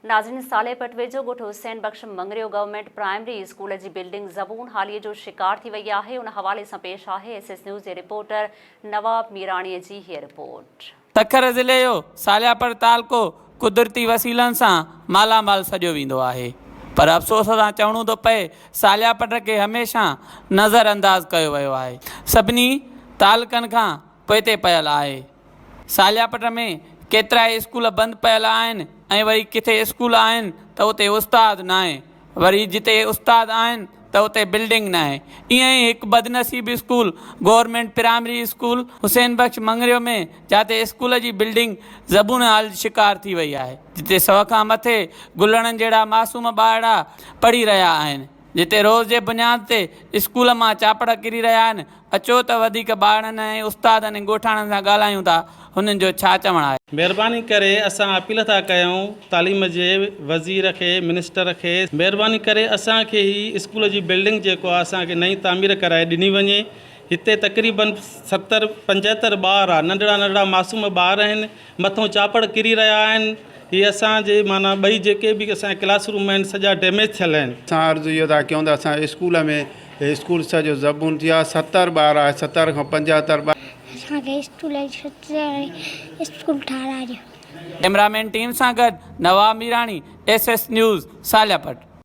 नाज़रीन, सालेपट वेझो ॻोठ Hussain Bakhsh Mangrio government primary school की बिल्डिंग ज़बून हालीअ जो शिकार थी वई आहे। उन हवाले से पेश आहे SS न्यूज़ जे रिपोर्टर नवाब मीराणीअ जी हीअ रिपोर्ट। तखर ज़िले जो सालियापट तालको कुदरती वसीलनि सां मालामाल सॼो वेंदो आहे, पर अफ़सोस सां चवणो थो पए सालियापट के हमेशा नज़रअंदाज़ कयो वियो आहे। सभिनी तालुकनि खां पोइते पयल आहे। सालियापट में केतिरा स्कूल बंदि पयल आहिनि ऐं वरी किथे स्कूल आहिनि त उते उस्ताद न आहे, वरी जिते उस्ताद आहिनि त उते बिल्डिंग न आहे। ईअं ई हिकु बदनसीब school government primary school Hussain Bakhsh Mangrio में जिते स्कूल की बिल्डिंग ज़बून हाल शिकार थी वई आहे, जिते 100 खां मथे गुलड़नि जहिड़ा मासूम ॿारड़ा पढ़ी रहिया आहिनि, जिते रोज़ जे बुनियाद ते स्कूल मां चापड़ किरी रहिया आहिनि। अचो त वधीक ॿारनि ऐं उस्तादनि ऐं ॻोठाणनि सां ॻाल्हायूं था, हुननि जो छा चवणु आहे। महिरबानी करे असां अपील था कयूं तालीम जे वज़ीर खे, मिनिस्टर खे, महिरबानी करे असांखे ही स्कूल जी बिल्डिंग जेको आहे असांखे नई तामीर कराए ॾिनी वञे। हिते तक़रीबन 70-75 ॿार आहे, नंढड़ा नंढड़ा मासूम ॿार आहिनि, मथों चापड़ किरी रहिया आहिनि। ये असांजे माना ॿई जेके बि असांजा क्लासरूम आहिनि सॼा डैमेज थियल आहिनि। असां अर्ज़ु इहो था कयूं त असां स्कूल में स्कूल सॼो ज़बून थी आहे। 70 ॿार आहे, 70 खां 75 ॿार असांखे स्कूल ठाराहियो। कैमरामैन टीम सां गॾु नवाब मीराणी SS न्यूज़ सालियापट।